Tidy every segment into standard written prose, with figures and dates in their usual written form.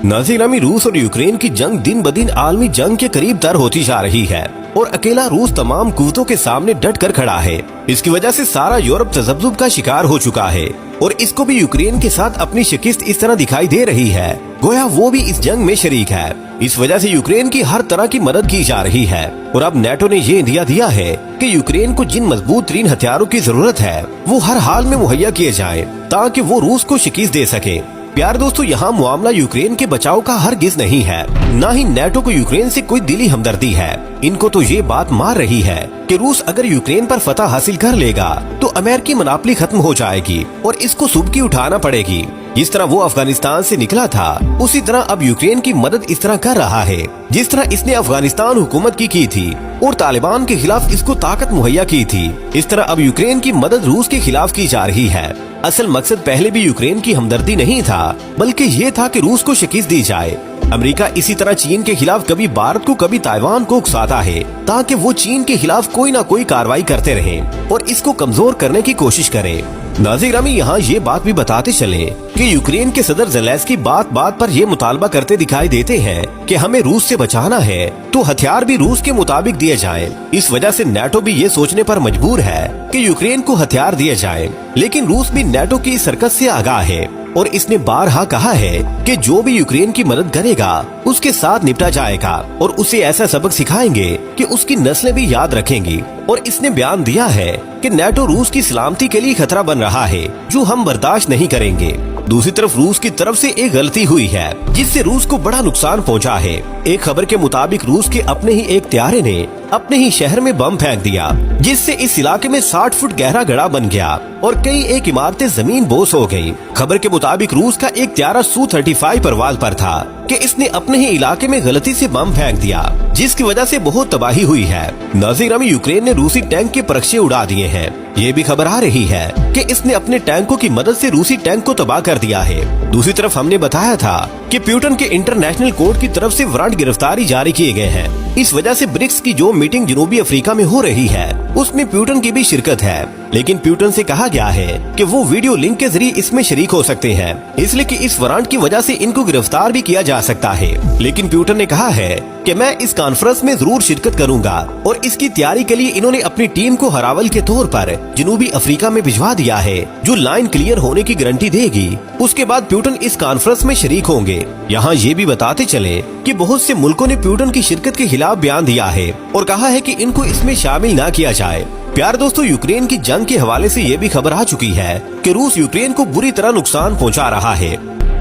नाज़रीन, रूस और यूक्रेन की जंग दिन ब दिन आलमी जंग के करीब तर होती जा रही है और अकेला रूस तमाम कुव्वतों के सामने डट कर खड़ा है। इसकी वजह से सारा यूरोप तज़ब्ज़ुब का शिकार हो चुका है और इसको भी यूक्रेन के साथ अपनी शिकस्त इस तरह दिखाई दे रही है गोया वो भी इस जंग में शरीक है। इस वजह से यूक्रेन की हर तरह की मदद की जा रही है और अब नेटो ने ये इंदिया दिया है कि यूक्रेन को जिन मजबूत तरीन हथियारों की जरूरत है वो हर हाल में मुहैया किए जाएं ताकि वो रूस को शिकस्त दे सके। प्यार दोस्तों, यहाँ मामला यूक्रेन के बचाव का हरगिज नहीं है, न ही नेटो को यूक्रेन से कोई दिली हमदर्दी है। इनको तो ये बात मार रही है कि रूस अगर यूक्रेन पर फतह हासिल कर लेगा तो अमेरिकी मनापली खत्म हो जाएगी और इसको सुबकी उठाना पड़ेगी। जिस तरह वो अफगानिस्तान से निकला था उसी तरह अब यूक्रेन की मदद इस तरह कर रहा है जिस तरह इसने अफगानिस्तान हुकूमत की थी और तालिबान के खिलाफ इसको ताकत मुहैया की थी। इस तरह अब यूक्रेन की मदद रूस के खिलाफ की जा रही है। असल मकसद पहले भी यूक्रेन की हमदर्दी नहीं था बल्कि ये था कि रूस को शिकस्त दी जाए। अमेरिका इसी तरह चीन के खिलाफ कभी भारत को कभी ताइवान को उकसाता है ताकि वो चीन के खिलाफ कोई ना कोई कार्रवाई करते रहें और इसको कमजोर करने की कोशिश करें। नाज़रीन, यहाँ ये बात भी बताते चले कि यूक्रेन के सदर ज़ेलेंस्की बात बात पर ये मुतालबा करते दिखाई देते हैं कि हमें रूस से बचाना है तो हथियार भी रूस के मुताबिक दिए जाएं। इस वजह से नेटो भी ये सोचने पर मजबूर है कि यूक्रेन को हथियार दिए जाएं। लेकिन रूस भी नेटो की सरकत से आगाह है और इसने बारहा कहा है कि जो भी यूक्रेन की मदद करेगा उसके साथ निपटा जाएगा और उसे ऐसा सबक सिखाएंगे कि उसकी नस्लें भी याद रखेंगी। और इसने बयान दिया है कि नेटो रूस की सलामती के लिए खतरा बन रहा है जो हम बर्दाश्त नहीं करेंगे। दूसरी तरफ रूस की तरफ से एक गलती हुई है जिससे रूस को बड़ा नुकसान पहुंचा है। एक खबर के मुताबिक रूस के अपने ही एक त्यारे ने अपने ही शहर में बम फेंक दिया जिससे इस इलाके में 60 फुट गहरा गड्ढा बन गया और कई एक इमारतें जमीन बोस हो गयी। खबर के मुताबिक रूस का एक त्यारा Su-35 परवाज पर था कि इसने अपने ही इलाके में गलती से बम फेंक दिया जिसकी वजह से बहुत तबाही हुई है। नाज़रीन, यूक्रेन ने रूसी टैंक के परखचे उड़ा दिए हैं। ये भी खबर आ रही है कि इसने अपने टैंकों की मदद से रूसी टैंक को तबाह कर दिया है। दूसरी तरफ हमने बताया था कि प्यूटन के इंटरनेशनल कोर्ट की तरफ से वारंट गिरफ्तारी जारी किए गए हैं। इस वजह से ब्रिक्स की जो मीटिंग जनूबी अफ्रीका में हो रही है उसमें प्यूटन की भी शिरकत है, लेकिन प्यूटन से कहा गया है कि वो वीडियो लिंक के जरिए इसमें शरीक हो सकते हैं, इसलिए कि इस वारंट की वजह से इनको गिरफ्तार भी किया जा सकता है। लेकिन प्यूटन ने कहा है कि मैं इस कॉन्फ्रेंस में जरूर शिरकत करूंगा और इसकी तैयारी के लिए इन्होंने अपनी टीम को हरावल के तौर पर जनूबी अफ्रीका में भिजवा दिया है जो लाइन क्लियर होने की गारंटी देगी। उसके बाद प्यूटन इस कॉन्फ्रेंस में शरीक होंगे। यहाँ ये भी बताते चले कि बहुत से मुल्कों ने प्यूटन की शिरकत के खिलाफ बयान दिया है और कहा है कि इनको इसमें शामिल न किया जाए। प्यार दोस्तों, यूक्रेन की जंग के हवाले से ये भी खबर आ चुकी है कि रूस यूक्रेन को बुरी तरह नुकसान पहुंचा रहा है।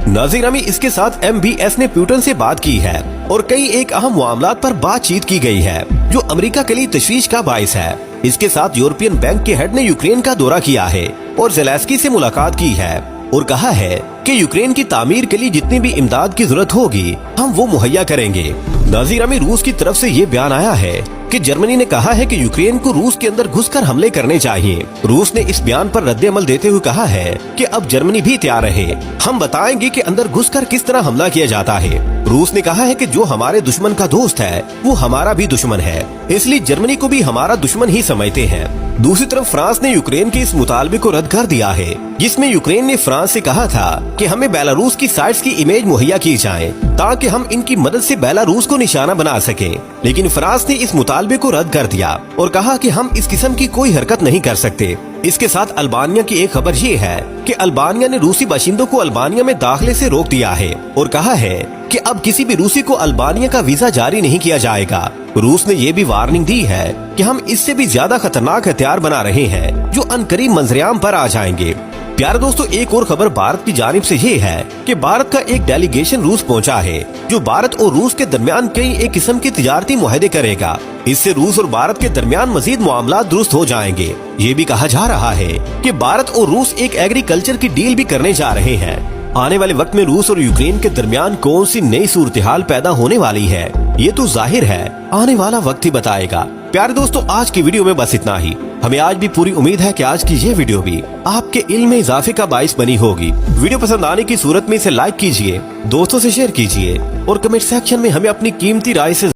नाज़रीन, इसके साथ MBS ने प्यूटन से बात की है और कई एक अहम मामलात पर बातचीत की गई है जो अमेरिका के लिए तशवीश का बाइस है। इसके साथ यूरोपियन बैंक के हेड ने यूक्रेन का दौरा किया है और ज़ेलेंस्की से मुलाकात की है और कहा है कि यूक्रेन की तामीर के लिए जितनी भी इमदाद की जरूरत होगी हम वो मुहैया करेंगे। नाज़रीन, रूस की तरफ से ये बयान आया है कि जर्मनी ने कहा है कि यूक्रेन को रूस के अंदर घुसकर हमले करने चाहिए। रूस ने इस बयान पर रद्द अमल देते हुए कहा है कि अब जर्मनी भी तैयार रहे, हम बताएंगे कि अंदर घुसकर किस तरह हमला किया जाता है। रूस ने कहा है कि जो हमारे दुश्मन का दोस्त है वो हमारा भी दुश्मन है, इसलिए जर्मनी को भी हमारा दुश्मन ही समझते हैं। दूसरी तरफ फ्रांस ने यूक्रेन के इस मुतालबे को रद्द कर दिया है जिसमें यूक्रेन ने फ्रांस से कहा था कि हमें बेलारूस की साइट्स की इमेज मुहैया की जाए ताकि हम इनकी मदद से बेलारूस को निशाना बना सके। लेकिन फ्रांस ने इस मुतालबे को रद्द कर दिया और कहा कि हम इस किस्म की कोई हरकत नहीं कर सकते। इसके साथ अल्बानिया की एक खबर ये है कि अल्बानिया ने रूसी बाशिंदों को अल्बानिया में दाखिले से रोक दिया है और कहा है कि अब किसी भी रूसी को अल्बानिया का वीजा जारी नहीं किया जाएगा। रूस ने ये भी वार्निंग दी है कि हम इससे भी ज्यादा खतरनाक हथियार बना रहे हैं जो अनकरीब मंजरेआम पर आ जाएंगे। प्यारे दोस्तों, एक और खबर भारत की जानिब से ये है कि भारत का एक डेलीगेशन रूस पहुंचा है जो भारत और रूस के दरमियान कई एक किस्म के तिजारती मुआहदे करेगा। इससे रूस और भारत के दरमियान मजीद मामला दुरुस्त हो जाएंगे। ये भी कहा जा रहा है कि भारत और रूस एक एग्रीकल्चर की डील भी करने जा रहे हैं। आने वाले वक्त में रूस और यूक्रेन के दरमियान कौन सी नई सूरत हाल पैदा होने वाली है ये तो जाहिर है आने वाला वक्त ही बताएगा। प्यारे दोस्तों, आज की वीडियो में बस इतना ही। हमें आज भी पूरी उम्मीद है कि आज की ये वीडियो भी आपके इल्म में इजाफे का बाइस बनी होगी। वीडियो पसंद आने की सूरत में इसे लाइक कीजिए, दोस्तों से शेयर कीजिए और कमेंट सेक्शन में हमें अपनी कीमती राय से